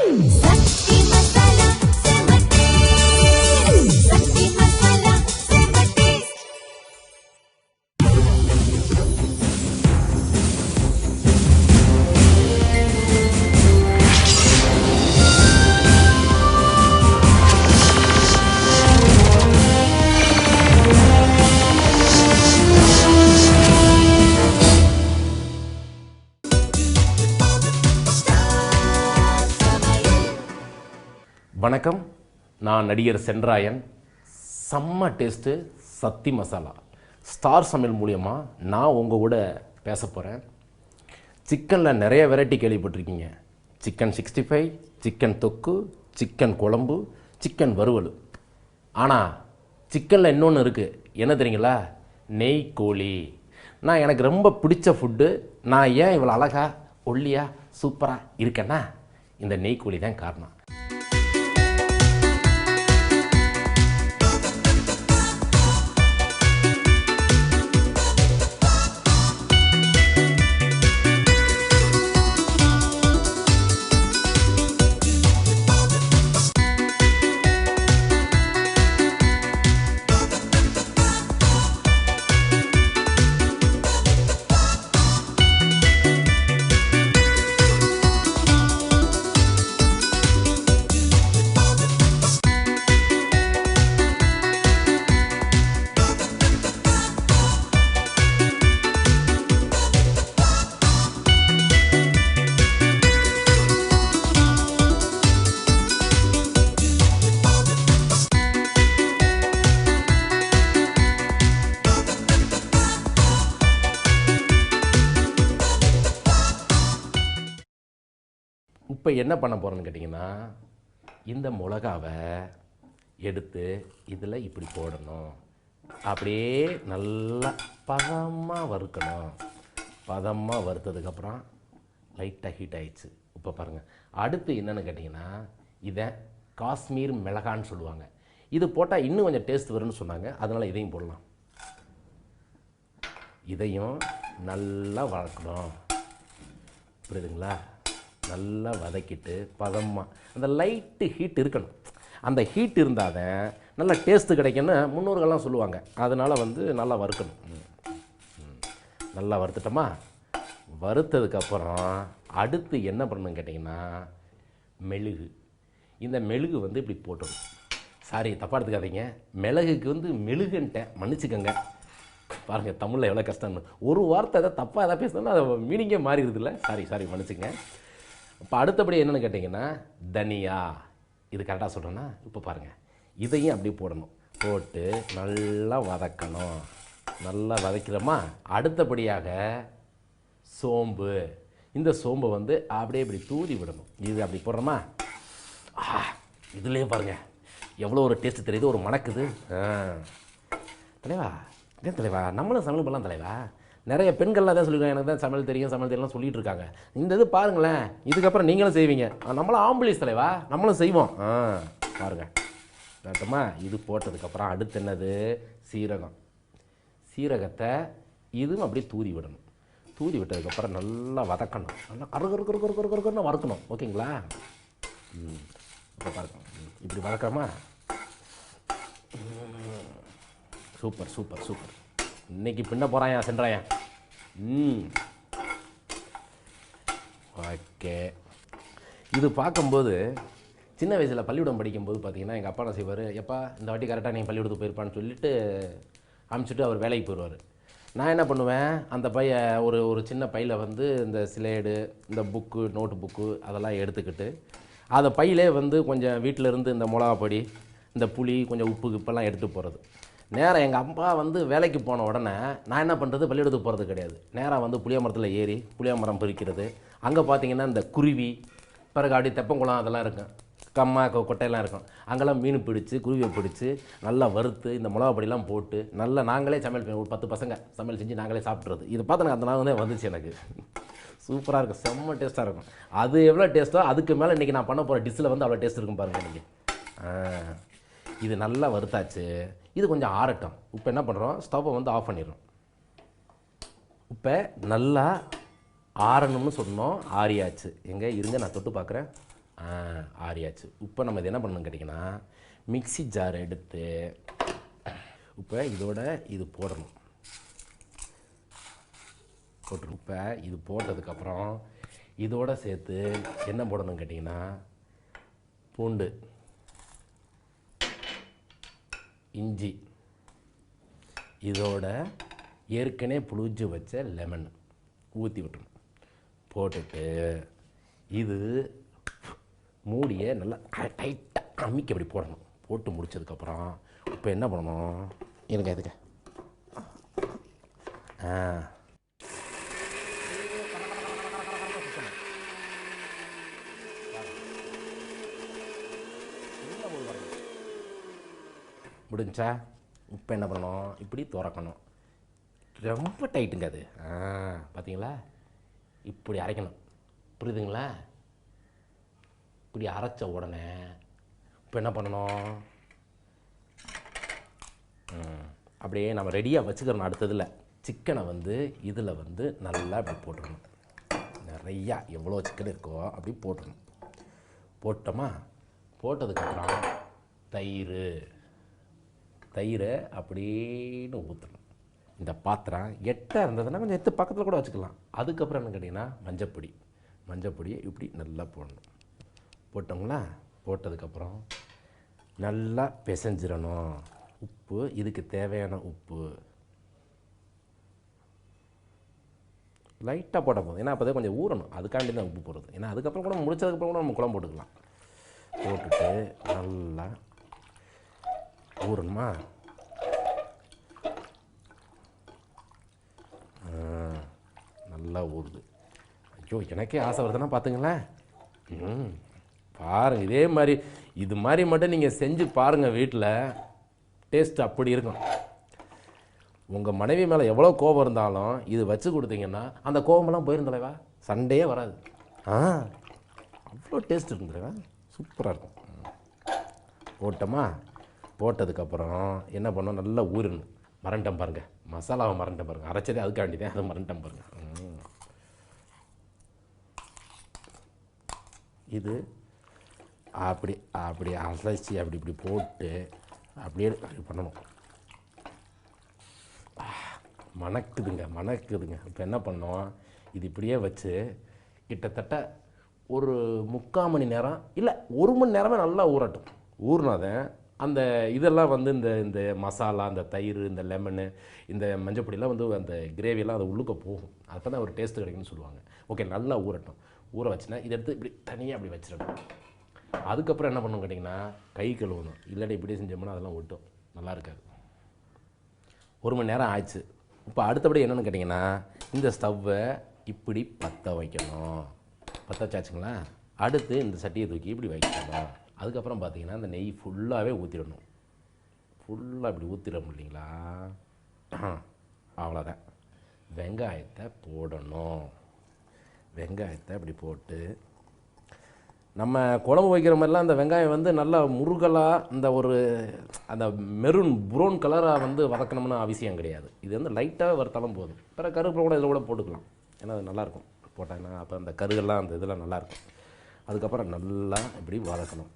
Sakthi Masala Sema Taste. Sakthi Masala Sema Taste. வணக்கம், நான் நடிகர் சென்றாயன். செம்ம டேஸ்ட்டு சக்தி மசாலா ஸ்டார் சமையல் மூலியமாக நான் உங்கள் கூட பேச போகிறேன். சிக்கனில் நிறைய வெரைட்டி கேள்விப்பட்டிருக்கீங்க. சிக்கன் 65, சிக்கன் தொக்கு, சிக்கன் குழம்பு, சிக்கன் வறுவல். ஆனால் சிக்கனில் இன்னொன்று இருக்குது, என்ன தெரியுங்களா? நெய் கோழி. எனக்கு ரொம்ப பிடிச்ச ஃபுட்டு. நான் ஏன் இவ்வளோ அழகாக ஒல்லியாக சூப்பராக இருக்கேன்னா இந்த நெய் கோழி தான் காரணம். இப்போ என்ன பண்ண போகிறேன்னு கேட்டிங்கன்னா, இந்த மிளகாவை எடுத்து இதில் இப்படி போடணும். அப்படியே நல்லா பதமாக வறுக்கணும். பதமாக வறுத்ததுக்கப்புறம் லைட்டாக ஹீட் ஆகிடுச்சு. இப்போ பாருங்கள், அடுத்து என்னென்னு கேட்டிங்கன்னா, இதை காஷ்மீர் மிளகான்னு சொல்லுவாங்க. இது போட்டால் இன்னும் கொஞ்சம் டேஸ்ட் வரும்னு சொன்னாங்க. அதனால் இதையும் போடலாம். இதையும் நல்லா வதக்கணும். புரியுதுங்களா? நல்லா வதக்கிட்டு பதமாக அந்த லைட்டு ஹீட் இருக்கணும். அந்த ஹீட் இருந்தால் தான் நல்லா டேஸ்ட்டு கிடைக்குன்னு முன்னோர்கள்லாம் சொல்லுவாங்க. அதனால் நல்லா வறுக்கணும். நல்லா வறுத்துட்டோமா? வறுத்ததுக்கப்புறம் அடுத்து என்ன பண்ணணும்னு கேட்டிங்கன்னா, மெழுகு. இந்த மெழுகு இப்படி போட்டணும். சாரி, தப்பாக எடுத்துக்காதீங்க. மிளகுக்கு மெழுகுன்ட்டேன், மன்னிச்சுக்கோங்க. பாருங்கள், தமிழில் எவ்வளோ கஷ்டம்னு. ஒரு வார்த்தை எதாவது தப்பாக எதாவது பேசினா அது மீனிங்கே மாறிடுதுல்ல. சாரி மன்னிச்சுங்க. இப்போ அடுத்தபடி என்னென்னு கேட்டிங்கன்னா, தனியா. இது கரெக்டாக சொல்கிறேன்னா, இப்போ பாருங்கள், இதையும் அப்படியே போடணும். போட்டு நல்லா வதக்கணும். நல்லா வதக்கிறோமா? அடுத்தபடியாக சோம்பு. இந்த சோம்பை அப்படியே இப்படி தூதி விடணும். இது அப்படி போடுறோமா? இதுலேயே பாருங்கள் எவ்வளோ ஒரு டேஸ்ட்டு தெரியுது, ஒரு மணக்குது. தலைவா, இதே தலைவா, நம்மளும் சமையல் பண்ணலாம் தலைவா. நிறைய பெண்கள்லாம் தான் சொல்லியிருக்காங்க, எனக்கு தான் சமையல் தெரியலாம் சொல்லிட்டு இருக்காங்க. இந்த இது பாருங்களேன், இதுக்கப்புறம் நீங்களும் செய்வீங்க. நம்மளும் ஆம்புலன்ஸ் தலைவா, நம்மளும் செய்வோம். பாருங்கள் கரெக்டுமா? இது போட்டதுக்கப்புறம் அடுத்து என்னது? சீரகம். சீரகத்தை இதுவும் அப்படியே தூதி விடணும். தூதி விட்டதுக்கப்புறம் நல்லா வதக்கணும். நல்லா கருன்னு வறுக்கணும். ஓகேங்களா? இப்போ பாருங்க, இப்படி வதக்கிறோமா? Super super super. இன்னைக்கு பின்ன போகிறாயா சென்றாயன்? ஓகே. இது பார்க்கும்போது சின்ன வயசில் பள்ளிக்கூடம் படிக்கும்போது பார்த்தீங்கன்னா, எங்கள் அப்பா என்ன செய்வார், எப்பா இந்த வாட்டி கரெக்டாக நீங்கள் பள்ளிக்கூடத்துக்கு போயிருப்பான்னு சொல்லிட்டு அனுப்பிச்சிட்டு அவர் வேலைக்கு போயிடுவார். நான் என்ன பண்ணுவேன், அந்த ஒரு சின்ன பையில் இந்த ஸ்லேடு, இந்த புக்கு, நோட்டு புக்கு அதெல்லாம் எடுத்துக்கிட்டு அதை பையிலே கொஞ்சம் வீட்டிலேருந்து இந்த மிளகா பொடி, இந்த புளி, கொஞ்சம் உப்பு இப்பெல்லாம் எடுத்துகிட்டு போகிறது. நேராக எங்கள் அப்பா வேலைக்கு போன உடனே நான் என்ன பண்ணுறது, பள்ளிக்கூடத்துக்கு போகிறது கிடையாது. நேராக புளிய மரத்தில் ஏறி புளிய மரம் பறிக்கிறது. அங்கே பார்த்தீங்கன்னா இந்த குருவி, பிறகு அப்படி தெப்பங்குளம் அதெல்லாம் இருக்கும், கம்மா கொட்டையெல்லாம் இருக்கும். அங்கெல்லாம் மீன் பிடிச்சி, குருவியை பிடிச்சி நல்லா வறுத்து இந்த மிளகா பொடியெல்லாம் போட்டு நல்லா நாங்களே சமையல் பண்ணி, ஒரு 10 பசங்க சமையல் செஞ்சு நாங்களே சாப்பிட்றது. இது பார்த்து எனக்கு அந்த நாள் வந்துச்சு. எனக்கு சூப்பராக இருக்கும், செம்ம டேஸ்ட்டாக இருக்கும். அது எவ்வளோ டேஸ்ட்டோ அதுக்கு மேலே இன்றைக்கி நான் பண்ண போகிற டிஷ்ஷில் அவ்வளோ டேஸ்ட் இருக்கும் பாருங்கள். நீங்கள் இது நல்லா வறுத்தாச்சு. இது கொஞ்சம் ஆறட்டும். இப்போ என்ன பண்ணுறோம், ஸ்டவ்வை ஆஃப் பண்ணிடுறோம். இப்போ நல்லா ஆறணும்னு சொன்னோம், ஆறியாச்சு. எங்கே இருங்க, நான் தொட்டு பார்க்குறேன். ஆறியாச்சு. இப்போ நம்ம இது என்ன பண்ணணும்னு கேட்டிங்கன்னா, மிக்ஸி ஜார் எடுத்து இப்போ இதோட இது போடணும். போட்டுரும். இப்போ இது போட்டதுக்கப்புறம் இதோட சேர்த்து என்ன போடணும்னு கேட்டிங்கன்னா, பூண்டு, இஞ்சி, இதோட ஏற்கனவே புளிஞ்சு வச்ச லெமன் ஊற்றி விட்டுணும். போட்டுட்டு இது மூடியை நல்லா டைட்டாக அமிக்கி அப்படி போடணும். போட்டு முடிச்சதுக்கப்புறம் இப்போ என்ன பண்ணணும், இருங்க இதுக்கு முடிஞ்சா இப்போ என்ன பண்ணணும், இப்படி திறக்கணும். ரொம்ப டைட்டுங்க அது. பார்த்தீங்களா, இப்படி அரைக்கணும். புரியுதுங்களா? இப்படி அரைச்ச உடனே இப்போ என்ன பண்ணணும், அப்படியே நம்ம ரெடியாக வச்சுக்கிறோம். அடுத்ததில் சிக்கனை வந்து இதில் வந்து நல்லா இப்படி போட்டுடணும். நிறையா எவ்வளோ சிக்கன் இருக்கோ அப்படி போட்டுடணும். போட்டோமா, போட்டதுக்கப்புறம் தயிரை அப்படின்னு ஊற்றணும். இந்த பாத்திரம் எட்டாக இருந்ததுன்னா கொஞ்சம் எடுத்து பக்கத்தில் கூட வச்சுக்கலாம். அதுக்கப்புறம் என்ன கேட்டிங்கன்னா, மஞ்சப்பொடியை இப்படி நல்லா போடணும். போட்டோங்களா, போட்டதுக்கப்புறம் நல்லா பிசைஞ்சிடணும். உப்பு, இதுக்கு தேவையான உப்பு லைட்டாக போட்டால் போதும். ஏன்னா அப்போ தான் கொஞ்சம் ஊறணும். அதுக்காண்டி தான் உப்பு போடுறது. ஏன்னா அதுக்கப்புறம் கூட முடிச்சதுக்கப்புறம் கூட நம்ம குழம்பு போட்டுக்கலாம். போட்டுட்டு நல்லா ஊறணுமா, நல்லா ஊறுது. ஐயோ, எனக்கே ஆசை வருதுன்னா பார்த்துங்களேன். பாருங்கள், இதே மாதிரி இது மாதிரி மட்டும் நீங்கள் செஞ்சு பாருங்கள். வீட்டில் டேஸ்ட் அப்படி இருக்கும். உங்கள் மனைவி மேலே எவ்வளோ கோபம் இருந்தாலும் இது வச்சு கொடுத்தீங்கன்னா அந்த கோபமெல்லாம் போயிருந்தலைவா, சண்டையே வராது. அவ்வளோ டேஸ்ட் இருக்கும் தலைவா, சூப்பராக இருக்கும். போட்டோமா, போட்டதுக்கப்புறம் என்ன பண்ணோம், நல்லா ஊறணும். மறந்துட்டேன் பாருங்கள், மசாலாவை மறந்துட்டேன் பாருங்கள். அரைச்சதே அதுக்காண்டி தான், அதை மறந்துட்டேன் பாருங்கள். இது அப்படி அப்படி அரைச்சி அப்படி இப்படி போட்டு அப்படியே பண்ணணும். மணக்குதுங்க. இப்போ என்ன பண்ணோம், இது இப்படியே வச்சு கிட்டத்தட்ட ஒரு 3/4 மணி நேரம் இல்லை 1 மணி நேரமே நல்லா ஊறட்டும். ஊறினாதான் அந்த இதெல்லாம் வந்து இந்த மசாலா, இந்த தயிர், இந்த லெமனு, இந்த மஞ்சப்பொடியெல்லாம் வந்து அந்த கிரேவியெல்லாம் அது உள்ளுக்க போகும். அப்போ தான் ஒரு டேஸ்ட்டு கிடைக்குன்னு சொல்லுவாங்க. ஓகே, நல்லா ஊறட்டும். ஊற வச்சுன்னா இதை எடுத்து இப்படி தனியாக அப்படி வச்சிடணும். அதுக்கப்புறம் என்ன பண்ணணும் கேட்டிங்கன்னா, கை கழுவணும். இல்லாட்டி இப்படி செஞ்சோம்னா அதெல்லாம் ஒட்டும், நல்லா இருக்காது. 1 மணி நேரம் ஆயிடுச்சு. இப்போ அடுத்தபடி என்னென்னு கேட்டிங்கன்னா, இந்த ஸ்டவ்வை இப்படி பற்ற வைக்கணும். பற்ற வச்சாச்சுங்களா, அடுத்து இந்த சட்டியை தூக்கி இப்படி வைக்கணும். அதுக்கப்புறம் பார்த்தீங்கன்னா இந்த நெய் ஃபுல்லாகவே ஊற்றிடணும். ஃபுல்லாக இப்படி ஊற்றிடணும் இல்லைங்களா. அவ்வளோதான். வெங்காயத்தை போடணும். வெங்காயத்தை இப்படி போட்டு நம்ம குழம்பு வைக்கிற மாதிரிலாம் அந்த வெங்காயம் வந்து நல்லா முருகலாக இந்த ஒரு அந்த ப்ரௌன் கலராக வந்து வதக்கணும்னு அவசியம் கிடையாது. இது வந்து லைட்டாக வறுத்தாலும் போதும். பிறகு கருவேப்பிலை கூட இதில் கூட போட்டுக்கலாம். ஏன்னா அது நல்லாயிருக்கும் போட்டாங்கன்னா. அப்போ அந்த கருகெல்லாம் அந்த இதெல்லாம் நல்லாயிருக்கும். அதுக்கப்புறம் நல்லா இப்படி வதக்கணும்.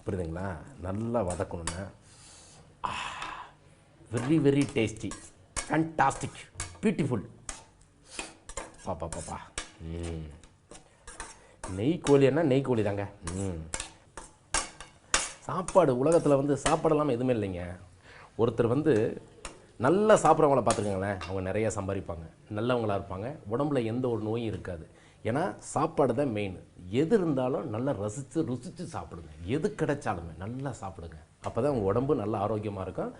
புரியுதுங்களா? நல்லா வதக்கணுன்னா very very tasty, fantastic, beautiful. பாப்பா நெய் கோழின்னா நெய் கோழி தாங்க. சாப்பாடு உலகத்தில் வந்து சாப்பாடு இல்லாமல் எதுவுமே இல்லைங்க. ஒருத்தர் வந்து நல்லா சாப்பிட்றவங்கள பார்த்துருக்கங்களேன், அவங்க நிறையா சம்பாதிப்பாங்க, நல்லவங்களாக இருப்பாங்க, உடம்புல எந்த ஒரு நோயும் இருக்காது. ஏன்னா சாப்பாடு தான் மெயின். எது இருந்தாலும் நல்லா ருசித்து சாப்பிடுங்க. எது கிடைச்சாலுமே நல்லா சாப்பிடுங்க. அப்போ தான் உங்கள் உடம்பு நல்லா ஆரோக்கியமாக இருக்கும்.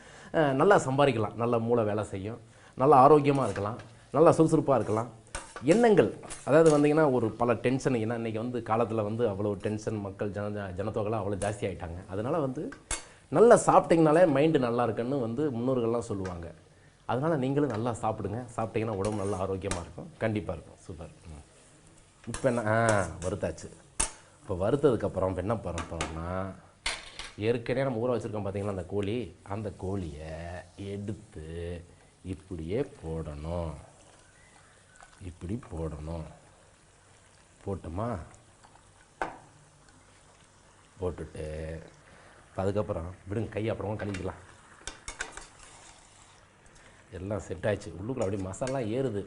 நல்லா சம்பாதிக்கலாம், நல்ல மூளை வேலை செய்யும், நல்லா ஆரோக்கியமாக இருக்கலாம், நல்லா சுறுசுறுப்பாக இருக்கலாம். எண்ணங்கள், அதாவது வந்தீங்கன்னா ஒரு பல டென்ஷன். ஏன்னா இன்றைக்கி வந்து காலத்தில் வந்து அவ்வளோ டென்ஷன், மக்கள் ஜனத்தொகைலாம் அவ்வளோ ஜாஸ்தி ஆகிட்டாங்க. அதனால் வந்து நல்லா சாப்பிட்டிங்கனாலே மைண்டு நல்லா இருக்குன்னு வந்து முன்னோர்கள்லாம் சொல்லுவாங்க. அதனால் நீங்களும் நல்லா சாப்பிடுங்க. சாப்பிட்டிங்கன்னா உடம்பு நல்லா ஆரோக்கியமாக இருக்கும். கண்டிப்பாக இருக்கும். சூப்பர். இப்போ என்ன வறுத்தாச்சு. இப்போ வறுத்ததுக்கப்புறம் இப்போ என்ன பண்ண போகிறோம்னா, ஏற்கனவே நம்ம ஊற வச்சுருக்கோம் பார்த்தீங்களா அந்த கோழி, அந்த கோழியை எடுத்து இப்படியே போடணும். இப்படி போடணும். போட்டோமா, போட்டுட்டு அதுக்கப்புறம் விடுங்க, கை அப்புறமா கழிக்கலாம். எல்லாம் செட் ஆயிடுச்சு. உள்ளுக்குள்ள அப்படியே மசாலா ஏறுது.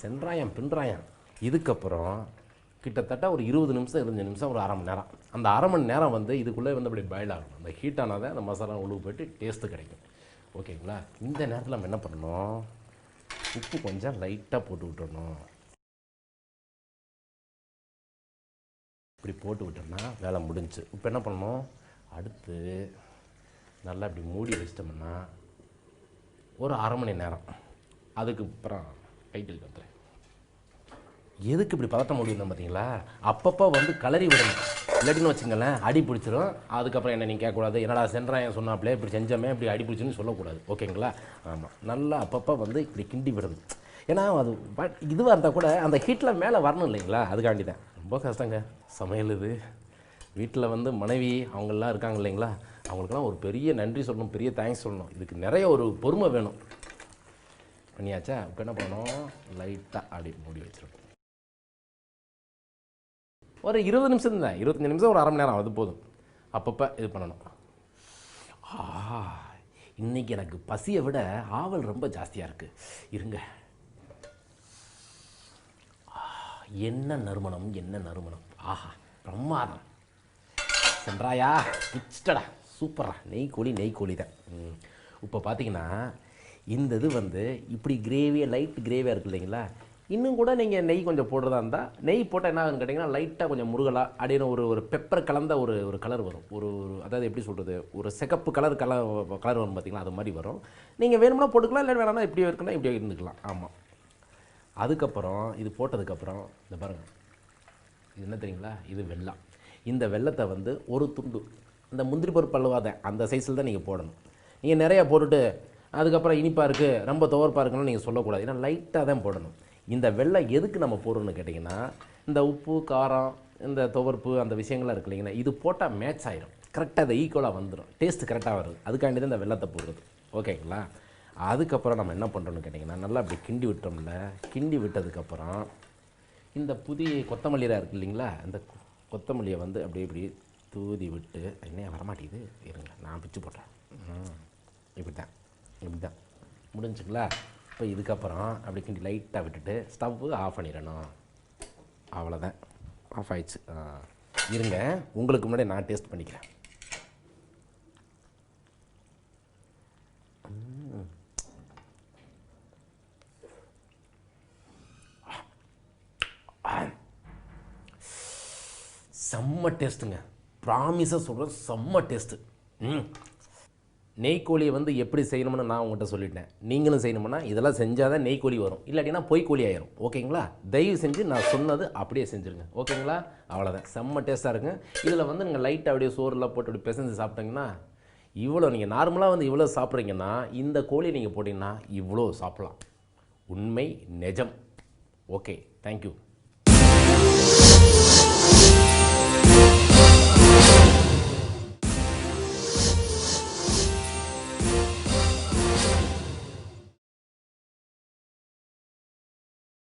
சென்றாயம் பின்றாயம். இதுக்கப்புறம் கிட்டத்தட்ட ஒரு 20 நிமிஷம் 25 நிமிஷம் ஒரு அரை மணி நேரம். அந்த அரை மணி நேரம் வந்து இதுக்குள்ளே வந்து அப்படி பாயில் ஆகணும். அந்த ஹீட் ஆனால் தான் அந்த மசாலா உள்ளுக்கு போய்ட்டு டேஸ்ட்டு கிடைக்கும். ஓகேங்களா? இந்த நேரத்தில் நம்ம என்ன பண்ணணும், உப்பு கொஞ்சம் லைட்டாக போட்டு விட்டுறணும். இப்படி போட்டு விட்டோம்னா வேலை முடிஞ்சு. இப்போ என்ன பண்ணணும், அடுத்து நல்லா இப்படி மூடி வச்சிட்டோம்னா ஒரு அரை மணி நேரம். அதுக்கு அப்புறம் டைட்டில் வந்துடுறேன். எதுக்கு இப்படி பதட்டம் முடியும் பார்த்தீங்களா? அப்பப்போ வந்து கலரி விடணும். இல்லாட்டின்னு வச்சுங்களேன் அடி பிடிச்சிரும். அதுக்கப்புறம் என்ன நீங்கள் கேட்கக்கூடாது, என்னடா சென்றாயன் சொன்னாப்லே இப்படி செஞ்சோமே இப்படி அடி பிடிச்சுன்னு சொல்லக்கூடாது. ஓகேங்களா? ஆமாம், நல்லா அப்பப்போ வந்து இப்படி கிண்டி விடணும். ஏன்னா அது இதுவாக இருந்தால் கூட அந்த ஹீட்டில் மேலே வரணும் இல்லைங்களா? அதுக்காண்டி தான். ரொம்ப கஷ்டங்க சமையல் இது. வீட்டில் வந்து மனைவி அவங்கெல்லாம் இருக்காங்க இல்லைங்களா, அவங்களுக்கெல்லாம் ஒரு பெரிய நன்றி சொல்லணும், பெரிய தேங்க்ஸ் சொல்லணும். இதுக்கு நிறைய ஒரு பொறுமை வேணும். பண்ணியாச்சா? இப்போ என்ன பண்ணணும், லைட்டாக அப்படி மூடி வச்சிருக்கோம். ஒரு 20 நிமிஷம் தான், 25 நிமிஷம் ஒரு அரை மணி நேரம் அது போதும். அப்பப்போ இது பண்ணணும். இன்றைக்கி எனக்கு பசியை விட ஆவல் ரொம்ப ஜாஸ்தியாக இருக்குது. இருங்க. என்ன நறுமணம், என்ன நறுமணம். ஆஹா, பிரமாதம். சென்றாயா பிச்சிட்டடா, சூப்பரா. நெய் கோழி தான். இப்போ பார்த்தீங்கன்னா இந்த இது வந்து இப்படி கிரேவியாக லைட் கிரேவியாக இருக்குது இல்லைங்களா? இன்னும் கூட நீங்கள் நெய் கொஞ்சம் போடுறதா இருந்தால் நெய் போட்டால் என்ன ஆகுன்னு கேட்டிங்கன்னா லைட்டாக கொஞ்சம் முருகலாக அப்படின்னு ஒரு பெப்பர் கலந்த ஒரு கலர் வரும். ஒரு அதாவது எப்படி சொல்கிறது, ஒரு சிகப்பு கலர் வரும் பார்த்திங்களா, அது மாதிரி வரும். நீங்கள் வேணும்னா போட்டுக்கலாம், இல்லை வேணாம்னா இப்படி இருக்குன்னா இப்படியே இருந்துக்கலாம். ஆமாம். அதுக்கப்புறம் இது போட்டதுக்கப்புறம் இந்த பாருங்கள், இது என்ன தெரியுங்களா, இது வெல்லம். இந்த வெல்லத்தை வந்து ஒரு துண்டு, இந்த முந்திரி பருப்பு அல்வா அந்த சைஸில் தான் நீங்கள் போடணும். நீங்கள் நிறையா போட்டுட்டு அதுக்கப்புறம் இனிப்பாக இருக்குது ரொம்ப துவர்ப்பாக இருக்குன்னு நீங்கள் சொல்லக்கூடாது. ஏன்னா லைட்டாக தான் போடணும். இந்த வெல்லம் எதுக்கு நம்ம போடணும்னு கேட்டிங்கன்னா, இந்த உப்பு காரம் இந்த துவர்ப்பு அந்த விஷயங்கள்லாம் இருக்கு இல்லைங்கன்னா, இது போட்டால் மேட்ச் ஆகிடும். கரெக்டாக அதை ஈக்குவலாக வந்துடும், டேஸ்ட்டு கரெக்டாக வருது. அதுக்காண்டி தான் இந்த வெல்லத்தை போடுறது. ஓகேங்களா? அதுக்கப்புறம் நம்ம என்ன பண்ணுறோன்னு கேட்டிங்கன்னா, நல்லா அப்படி கிண்டி விட்டோம்ல. கிண்டி விட்டதுக்கப்புறம் இந்த புதிய கொத்தமல்லியாக இருக்குது இல்லைங்களா, இந்த கொத்தமல்லியை வந்து அப்படி இப்படி தூதி விட்டு, என்ன வரமாட்டேங்குது இருங்க நான் பிச்சு போட்டேன். இப்படி தான் முடிஞ்சுங்களா? இப்போ இதுக்கப்புறம் அப்படி கிண்டி லைட்டாக விட்டுட்டு ஸ்டவ்வு ஆஃப் பண்ணிடணும். அவ்வளோதான், ஆஃப் ஆயிடுச்சு. இருங்க, உங்களுக்கு முன்னாடி நான் டேஸ்ட் பண்ணிக்கிறேன். செம்ம டேஸ்ட்டுங்க, ப்ராமிஸாக சொல்கிறேன், செம்ம டேஸ்ட்டு. நெய் கோழியை வந்து எப்படி செய்யணும்னு நான் உங்கள்கிட்ட சொல்லிட்டேன். நீங்களும் செய்யணும்னா இதெல்லாம் செஞ்சால் தான் நெய் கோழி வரும், இல்லாட்டினா பொய் கோழி ஆயிரும். ஓகேங்களா? தயவு செஞ்சு நான் சொன்னது அப்படியே செஞ்சுருங்க. ஓகேங்களா? அவ்வளோதான், செம்ம டேஸ்ட்டாக இருக்குங்க. இதில் வந்து நீங்கள் லைட்டாக அப்படியே சோறுலாம் போட்டு அப்படி பிசைஞ்சு சாப்பிட்டீங்கன்னா, இவ்வளோ நீங்கள் நார்மலாக வந்து இவ்வளோ சாப்பிட்றீங்கன்னா இந்த கோழி நீங்கள் போட்டிங்கன்னா இவ்வளோ சாப்பிட்லாம். உண்மை நிஜம். Okay, thank you.